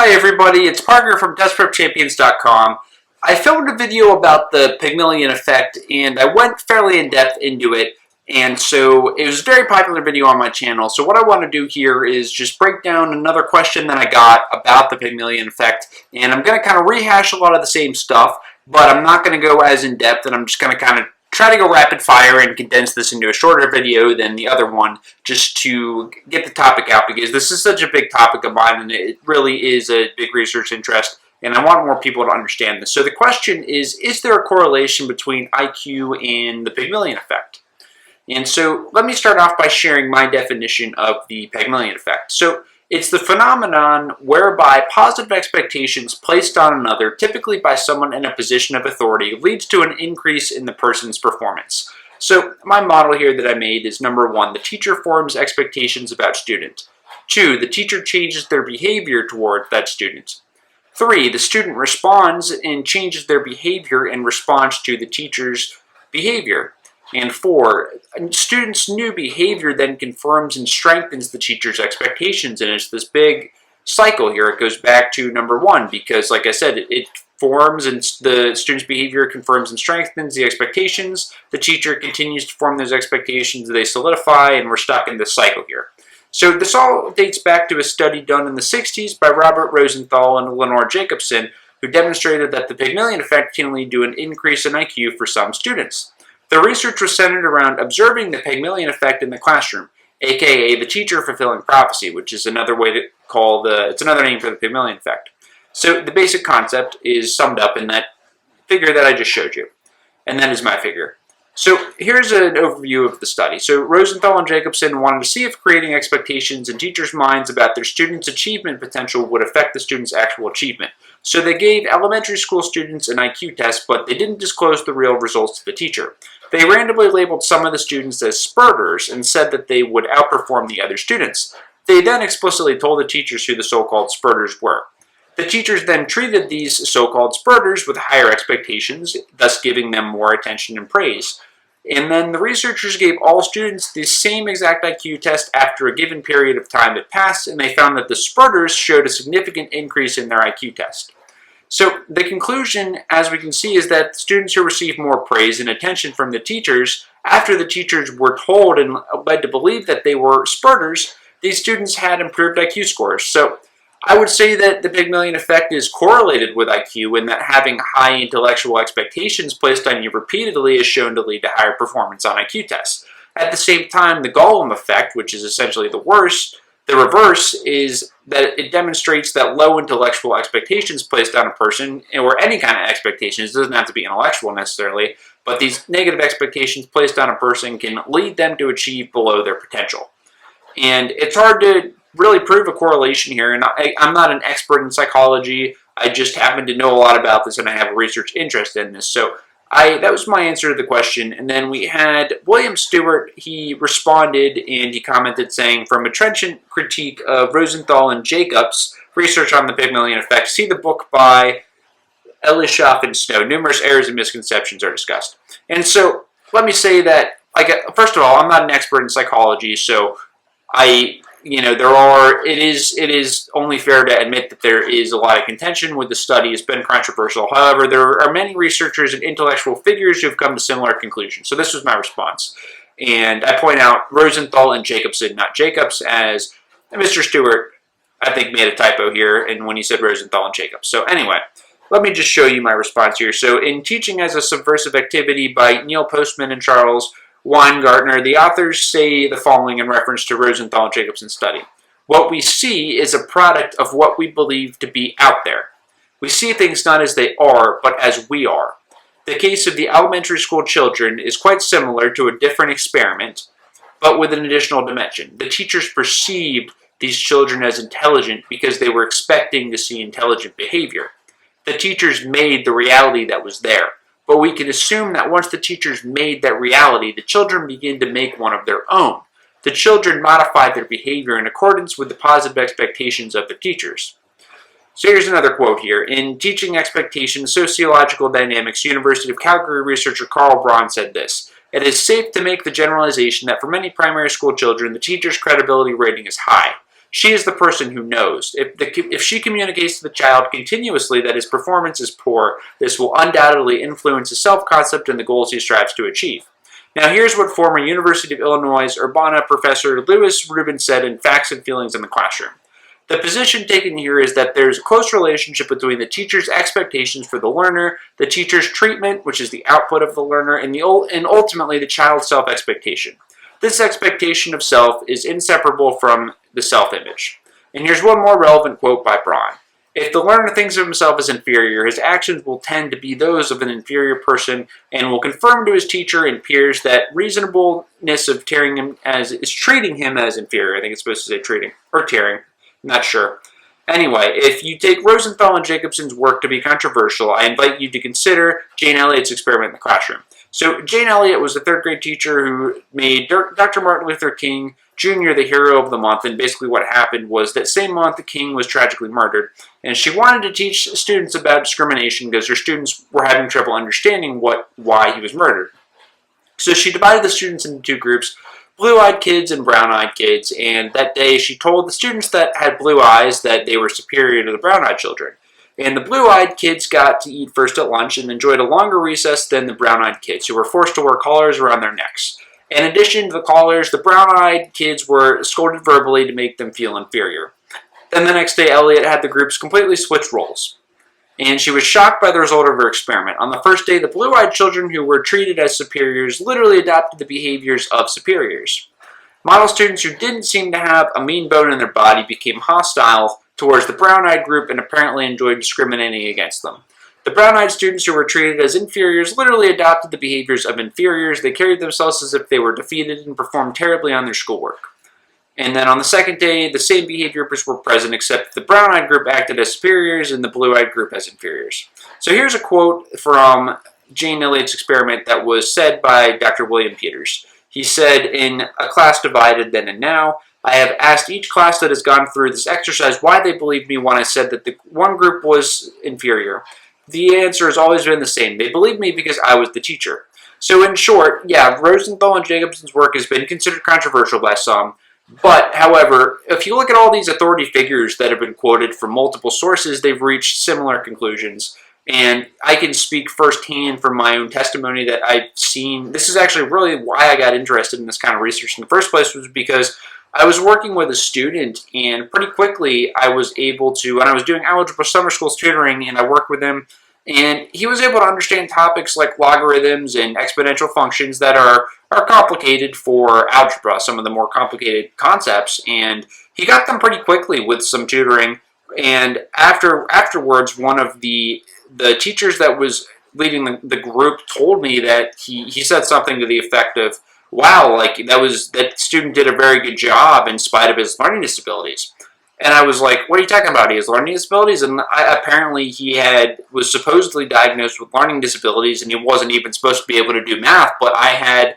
Hi everybody, it's Parker from DesperatChampions.com. I filmed a video about the Pygmalion effect and I went fairly in depth into it, and so it was a very popular video on my channel. So what I want to do here is just break down another question that I got about the Pygmalion effect, and I'm going to kind of rehash a lot of the same stuff, but I'm not going to go as in depth, and I'm just going to kind of try to go rapid fire and condense this into a shorter video than the other one, just to get the topic out, because this is such a big topic of mine and it really is a big research interest and I want more people to understand this. So the question is there a correlation between IQ and the Pygmalion effect? And so let me start off by sharing my definition of the Pygmalion effect. So it's the phenomenon whereby positive expectations placed on another, typically by someone in a position of authority, leads to an increase in the person's performance. So my model here that I made is number 1, the teacher forms expectations about student. 2, the teacher changes their behavior toward that student. 3, the student responds and changes their behavior in response to the teacher's behavior. And 4, a student's new behavior then confirms and strengthens the teacher's expectations, and it's this big cycle here. It goes back to number 1 because, like I said, it forms and the student's behavior confirms and strengthens the expectations. The teacher continues to form those expectations, they solidify, and we're stuck in this cycle here. So this all dates back to a study done in the 60s by Robert Rosenthal and Lenore Jacobson, who demonstrated that the Pygmalion effect can lead to an increase in IQ for some students. The research was centered around observing the Pygmalion effect in the classroom, aka the teacher fulfilling prophecy, which is another way to call it's another name for the Pygmalion effect. So the basic concept is summed up in that figure that I just showed you, and that is my figure. So here's an overview of the study. So Rosenthal and Jacobson wanted to see if creating expectations in teachers' minds about their students' achievement potential would affect the students' actual achievement. So they gave elementary school students an IQ test, but they didn't disclose the real results to the teacher. They randomly labeled some of the students as spurters and said that they would outperform the other students. They then explicitly told the teachers who the so-called spurters were. The teachers then treated these so-called spurters with higher expectations, thus giving them more attention and praise. And then the researchers gave all students the same exact IQ test after a given period of time had passed, and they found that the spurters showed a significant increase in their IQ test. So the conclusion, as we can see, is that students who receive more praise and attention from the teachers, after the teachers were told and led to believe that they were spurters, these students had improved IQ scores. So I would say that the Pygmalion effect is correlated with IQ, and that having high intellectual expectations placed on you repeatedly is shown to lead to higher performance on IQ tests. At the same time, the Golem effect, which is essentially the reverse, is that it demonstrates that low intellectual expectations placed on a person, or any kind of expectations, it doesn't have to be intellectual necessarily, but these negative expectations placed on a person can lead them to achieve below their potential. And it's hard to really prove a correlation here, and I'm not an expert in psychology. I just happen to know a lot about this and I have a research interest in this. So that was my answer to the question. And then we had William Stewart. He responded and he commented saying, from a trenchant critique of Rosenthal and Jacobs' research on the Pygmalion effect, see the book by Elishoff and Snow. Numerous errors and misconceptions are discussed. And so let me say that, first of all, I'm not an expert in psychology, so it is only fair to admit that there is a lot of contention with the study. It's been controversial. However, there are many researchers and intellectual figures who have come to similar conclusions. So this was my response. And I point out Rosenthal and Jacobson, not Jacobs, as Mr. Stewart, I think, made a typo here and when he said Rosenthal and Jacobs. So anyway, let me just show you my response here. So in Teaching as a Subversive Activity by Neil Postman and Charles Weingartner, the authors say the following in reference to Rosenthal and Jacobson's study. What we see is a product of what we believe to be out there. We see things not as they are, but as we are. The case of the elementary school children is quite similar to a different experiment, but with an additional dimension. The teachers perceived these children as intelligent because they were expecting to see intelligent behavior. The teachers made the reality that was there. But we can assume that once the teachers made that reality, the children begin to make one of their own. The children modified their behavior in accordance with the positive expectations of the teachers. So here's another quote here. In Teaching Expectations, Sociological Dynamics, University of Calgary researcher Carl Braun said this: it is safe to make the generalization that for many primary school children, the teacher's credibility rating is high. She is the person who knows. If she communicates to the child continuously that his performance is poor, this will undoubtedly influence his self-concept and the goals he strives to achieve. Now here's what former University of Illinois Urbana professor Lewis Rubin said in Facts and Feelings in the Classroom. The position taken here is that there's a close relationship between the teacher's expectations for the learner, the teacher's treatment, which is the output of the learner, and ultimately the child's self-expectation. This expectation of self is inseparable from the self-image. And here's one more relevant quote by Braun. If the learner thinks of himself as inferior, his actions will tend to be those of an inferior person and will confirm to his teacher and peers that reasonableness of treating him as inferior. I think it's supposed to say treating, or tearing. Not sure. Anyway, if you take Rosenthal and Jacobson's work to be controversial, I invite you to consider Jane Elliott's experiment in the classroom. So Jane Elliott was a third grade teacher who made Dr. Martin Luther King Jr. the hero of the month, and basically what happened was that same month the king was tragically murdered, and she wanted to teach students about discrimination because her students were having trouble understanding why he was murdered. So she divided the students into two groups, blue-eyed kids and brown-eyed kids, and that day she told the students that had blue eyes that they were superior to the brown-eyed children. And the blue-eyed kids got to eat first at lunch and enjoyed a longer recess than the brown-eyed kids, who were forced to wear collars around their necks. In addition to the collars, the brown-eyed kids were scolded verbally to make them feel inferior. Then the next day, Elliott had the groups completely switch roles, and she was shocked by the result of her experiment. On the first day, the blue-eyed children who were treated as superiors literally adopted the behaviors of superiors. Model students who didn't seem to have a mean bone in their body became hostile towards the brown-eyed group and apparently enjoyed discriminating against them. The brown-eyed students who were treated as inferiors literally adopted the behaviors of inferiors. They carried themselves as if they were defeated and performed terribly on their schoolwork. And then on the second day, the same behaviors were present, except the brown-eyed group acted as superiors and the blue-eyed group as inferiors. So here's a quote from Jane Elliott's experiment that was said by Dr. William Peters. He said, "In A Class Divided Then and Now, I have asked each class that has gone through this exercise why they believed me when I said that the one group was inferior. The answer has always been the same. They believed me because I was the teacher." So in short, yeah, Rosenthal and Jacobson's work has been considered controversial by some. But, however, if you look at all these authority figures that have been quoted from multiple sources, they've reached similar conclusions. And I can speak firsthand from my own testimony that I've seen. This is actually really why I got interested in this kind of research in the first place, was because I was working with a student, and pretty quickly I was able to, when I was doing algebra summer school tutoring, and I worked with him, and he was able to understand topics like logarithms and exponential functions that are complicated for algebra, some of the more complicated concepts, and he got them pretty quickly with some tutoring. And afterwards, one of the teachers that was leading the group told me that he said something to the effect of, "Wow, like that student did a very good job in spite of his learning disabilities." And I was like, "What are you talking about? He has learning disabilities?" And apparently he was supposedly diagnosed with learning disabilities, and he wasn't even supposed to be able to do math. But I had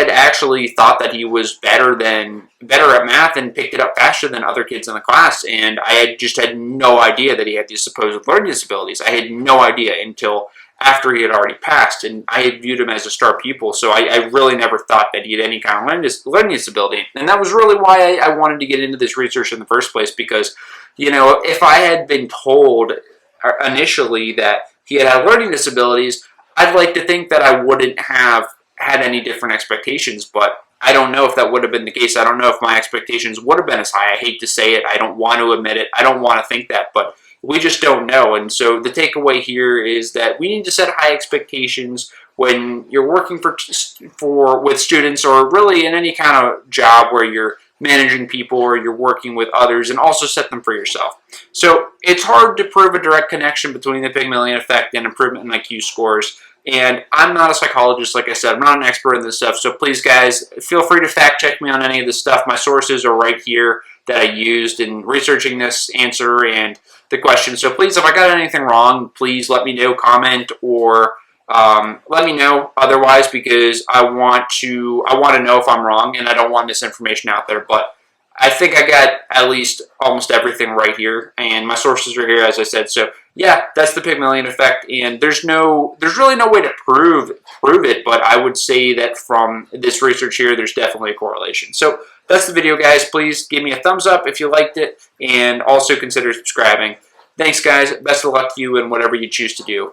actually thought that he was better at math and picked it up faster than other kids in the class. And I had no idea that he had these supposed learning disabilities. I had no idea until after he had already passed, and I had viewed him as a star pupil, so I really never thought that he had any kind of learning disability. And that was really why I wanted to get into this research in the first place, because, if I had been told initially that he had learning disabilities, I'd like to think that I wouldn't have had any different expectations, but I don't know if that would have been the case. I don't know if my expectations would have been as high. I hate to say it. I don't want to admit it. I don't want to think that, but we just don't know. And so the takeaway here is that we need to set high expectations when you're working with students, or really in any kind of job where you're managing people or you're working with others, and also set them for yourself. So it's hard to prove a direct connection between the Pygmalion effect and improvement in IQ scores. And I'm not a psychologist, like I said. I'm not an expert in this stuff. So please, guys, feel free to fact check me on any of this stuff. My sources are right here that I used in researching this answer and the question. So please, if I got anything wrong, please let me know, comment, or let me know otherwise, because I want to know if I'm wrong, and I don't want misinformation out there. But I think I got at least almost everything right here, and my sources are here, as I said. So yeah, that's the Pygmalion effect, and there's really no way to prove it, but I would say that from this research here, there's definitely a correlation. So That's the video, guys. Please give me a thumbs up if you liked it, and also consider subscribing. Thanks, guys. Best of luck to you in whatever you choose to do.